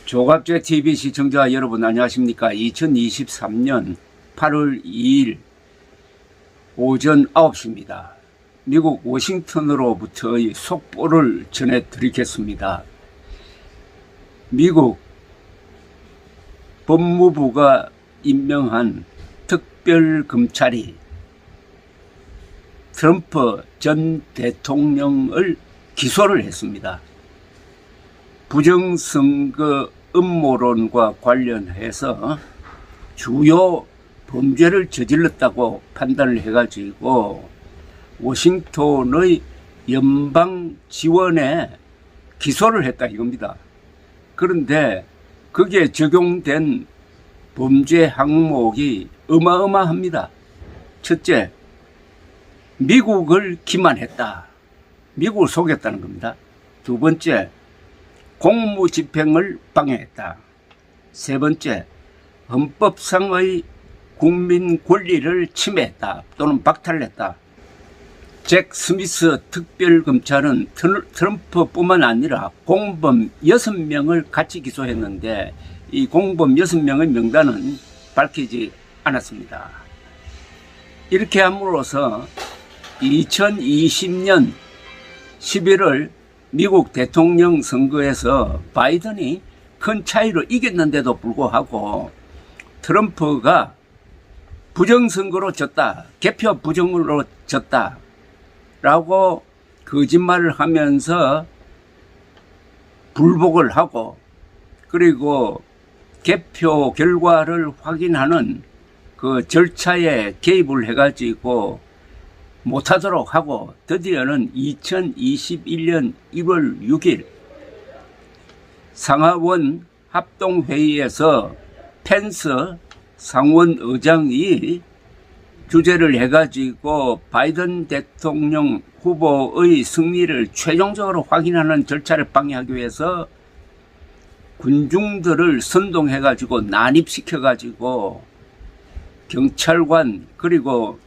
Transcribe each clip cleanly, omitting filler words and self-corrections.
조갑제 TV 시청자 여러분 안녕하십니까. 2023년 8월 2일 오전 9시입니다. 미국 워싱턴으로부터의 속보를 전해드리겠습니다. 미국 법무부가 임명한 특별검찰이 트럼프 전 대통령을 기소를 했습니다. 부정선거 음모론과 관련해서 주요 범죄를 저질렀다고 판단을 해가지고 워싱턴의 연방지원에 기소를 했다 이겁니다. 그런데 거기에 적용된 범죄 항목이 어마어마합니다. 첫째, 미국을 기만했다. 미국을 속였다는 겁니다. 두 번째, 공무집행을 방해했다. 세 번째, 헌법상의 국민 권리를 침해했다 또는 박탈했다. 잭 스미스 특별검찰은 트럼프뿐만 아니라 공범 6명을 같이 기소했는데 이 공범 6명의 명단은 밝히지 않았습니다. 이렇게 함으로써 2020년 11월 미국 대통령 선거에서 바이든이 큰 차이로 이겼는데도 불구하고 트럼프가 부정선거로 졌다, 개표 부정으로 졌다 라고 거짓말을 하면서 불복을 하고 그리고 개표 결과를 확인하는 그 절차에 개입을 해가지고 못하도록 하고 드디어는 2021년 1월 6일 상하원 합동회의에서 펜스 상원의장이 주재를 해가지고 바이든 대통령 후보의 승리를 최종적으로 확인하는 절차를 방해하기 위해서 군중들을 선동해가지고 난입시켜가지고 경찰관 그리고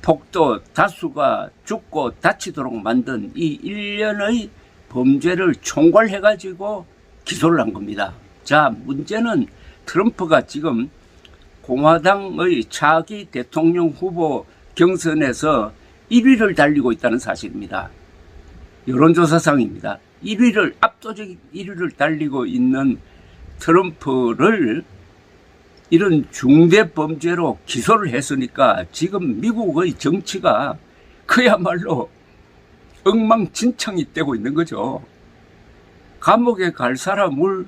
폭도 다수가 죽고 다치도록 만든 이 일련의 범죄를 총괄해가지고 기소를 한 겁니다. 자, 문제는 트럼프가 지금 공화당의 차기 대통령 후보 경선에서 1위를 달리고 있다는 사실입니다. 여론조사상입니다. 압도적 1위를 달리고 있는 트럼프를 이런 중대범죄로 기소를 했으니까 지금 미국의 정치가 그야말로 엉망진창이 되고 있는 거죠. 감옥에 갈 사람을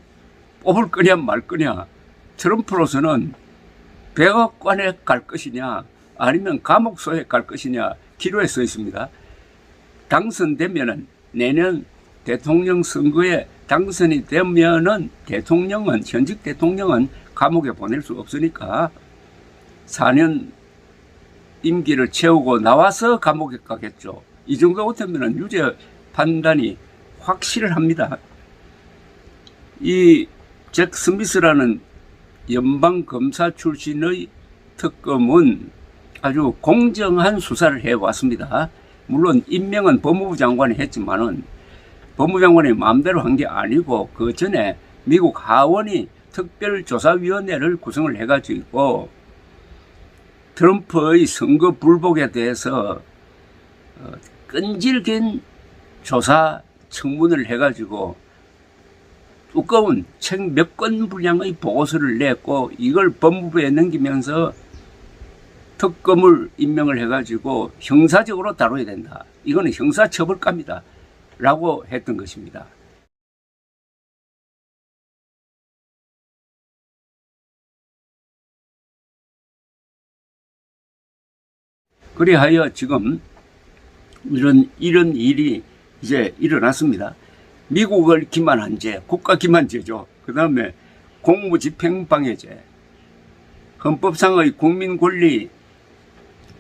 뽑을 거냐 말 거냐. 트럼프로서는 백악관에 갈 것이냐 아니면 감옥소에 갈 것이냐 기로에 서 있습니다. 당선되면은 내년 대통령 선거에 당선이 되면은 현직 대통령은 감옥에 보낼 수 없으니까 4년 임기를 채우고 나와서 감옥에 가겠죠. 이 정도 같으면 유죄 판단이 확실합니다. 이 잭 스미스라는 연방검사 출신의 특검은 아주 공정한 수사를 해왔습니다. 물론 임명은 법무부 장관이 했지만은 법무부 장관이 마음대로 한 게 아니고 그 전에 미국 하원이 특별조사위원회를 구성을 해가지고 트럼프의 선거 불복에 대해서 끈질긴 조사 청문을 해가지고 두꺼운 책 몇 권 분량의 보고서를 냈고 이걸 법무부에 넘기면서 특검을 임명을 해가지고 형사적으로 다뤄야 된다. 이거는 형사처벌감이다. 라고 했던 것입니다. 그리하여 지금 이런 일이 이제 일어났습니다. 미국을 기만한 죄, 국가기만죄죠. 그 다음에 공무집행방해죄, 헌법상의 국민권리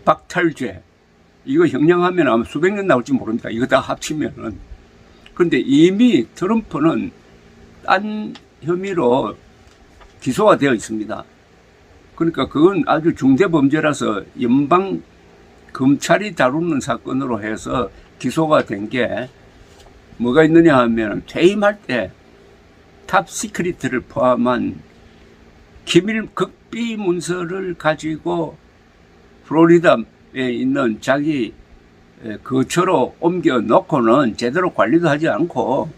박탈죄, 이거 형량하면 아마 수백 년 나올지 모릅니다. 이거 다 합치면은. 그런데 이미 트럼프는 딴 혐의로 기소가 되어 있습니다. 그러니까 그건 아주 중대범죄라서 연방 검찰이 다루는 사건으로 해서 기소가 된 게 뭐가 있느냐 하면 퇴임할 때 탑 시크릿을 포함한 기밀 극비 문서를 가지고 플로리다에 있는 자기 거처로 옮겨 놓고는 제대로 관리도 하지 않고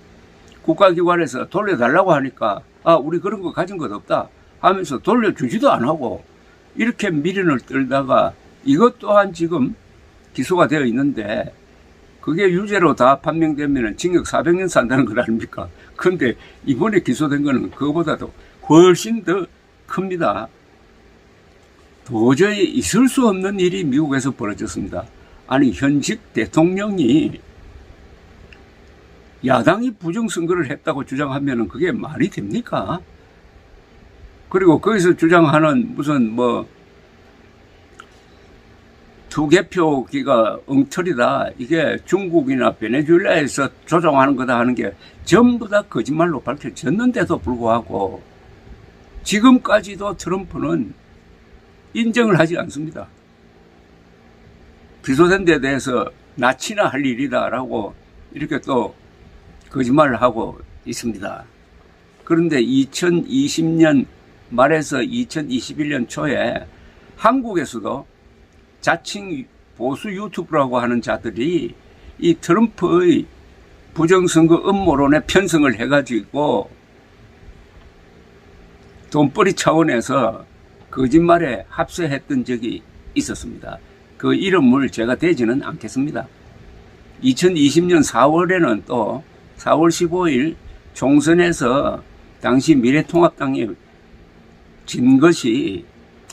국가기관에서 돌려달라고 하니까 우리 그런 거 가진 것 없다 하면서 돌려주지도 안 하고 이렇게 미련을 떨다가 이것 또한 지금 기소가 되어 있는데 그게 유죄로 다 판명되면 징역 400년 산다는 것 아닙니까? 그런데 이번에 기소된 거는 그거보다도 훨씬 더 큽니다. 도저히 있을 수 없는 일이 미국에서 벌어졌습니다. 아니 현직 대통령이 야당이 부정선거를 했다고 주장하면 그게 말이 됩니까? 그리고 거기서 주장하는 무슨 투개표기가 엉터리다. 이게 중국이나 베네수엘라에서 조종하는 거다 하는 게 전부 다 거짓말로 밝혀졌는데도 불구하고 지금까지도 트럼프는 인정을 하지 않습니다. 기소된 데 대해서 낯이나 할 일이다라고 이렇게 또 거짓말을 하고 있습니다. 그런데 2020년 말에서 2021년 초에 한국에서도 자칭 보수 유튜브라고 하는 자들이 이 트럼프의 부정선거 음모론에 편성을 해가지고 돈벌이 차원에서 거짓말에 합세했던 적이 있었습니다. 그 이름을 제가 대지는 않겠습니다. 2020년 4월에는 또 4월 15일 총선에서 당시 미래통합당이 진 것이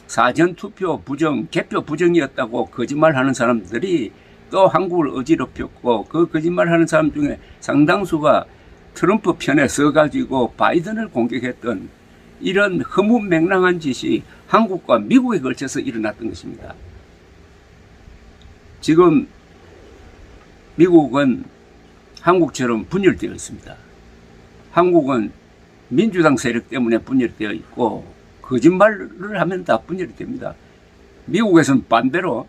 사전투표 부정, 개표 부정이었다고 거짓말하는 사람들이 또 한국을 어지럽혔고 그 거짓말하는 사람 중에 상당수가 트럼프 편에 서가지고 바이든을 공격했던 이런 허무맹랑한 짓이 한국과 미국에 걸쳐서 일어났던 것입니다. 지금 미국은 한국처럼 분열되어 있습니다. 한국은 민주당 세력 때문에 분열되어 있고 거짓말을 하면 다 분열이 됩니다. 미국에서는 반대로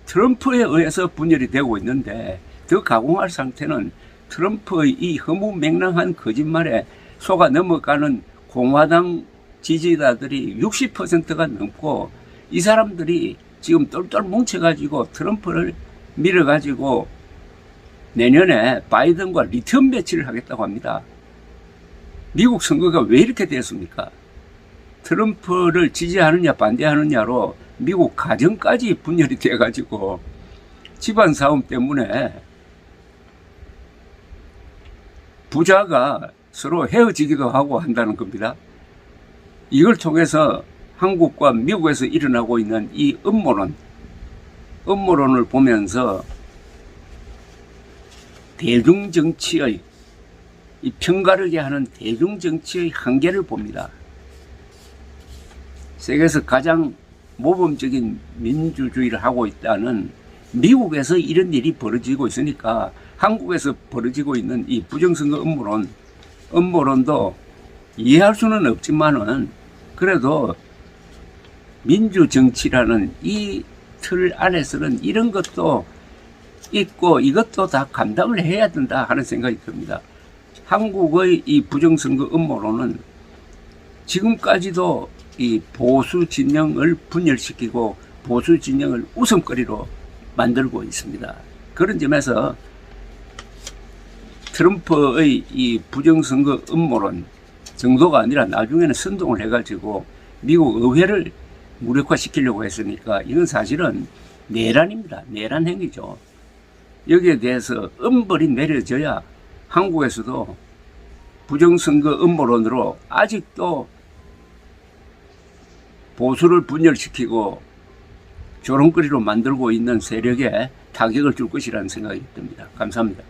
트럼프에 의해서 분열이 되고 있는데 더 가공할 상태는 트럼프의 이 허무맹랑한 거짓말에 속아 넘어가는 공화당 지지자들이 60%가 넘고 이 사람들이 지금 똘똘 뭉쳐가지고 트럼프를 밀어가지고 내년에 바이든과 리턴 매치를 하겠다고 합니다. 미국 선거가 왜 이렇게 됐습니까? 트럼프를 지지하느냐 반대하느냐로 미국 가정까지 분열이 돼가지고 집안 싸움 때문에 부자가 서로 헤어지기도 하고 한다는 겁니다. 이걸 통해서 한국과 미국에서 일어나고 있는 이 음모론을 보면서 대중정치의 이 편가르게 하는 대중정치의 한계를 봅니다. 세계에서 가장 모범적인 민주주의를 하고 있다는 미국에서 이런 일이 벌어지고 있으니까 한국에서 벌어지고 있는 이 부정선거 음모론도 이해할 수는 없지만은 그래도 민주정치라는 이 틀 안에서는 이런 것도 있고 이것도 다 감당을 해야 된다 하는 생각이 듭니다. 한국의 이 부정선거 음모론은 지금까지도 이 보수 진영을 분열시키고 보수 진영을 웃음거리로 만들고 있습니다. 그런 점에서 트럼프의 이 부정선거 음모론 정도가 아니라 나중에는 선동을 해가지고 미국 의회를 무력화시키려고 했으니까 이건 사실은 내란입니다. 내란 행위죠. 여기에 대해서 엄벌이 내려져야 한국에서도 부정선거 음모론으로 아직도 보수를 분열시키고 조롱거리로 만들고 있는 세력에 타격을 줄 것이라는 생각이 듭니다. 감사합니다.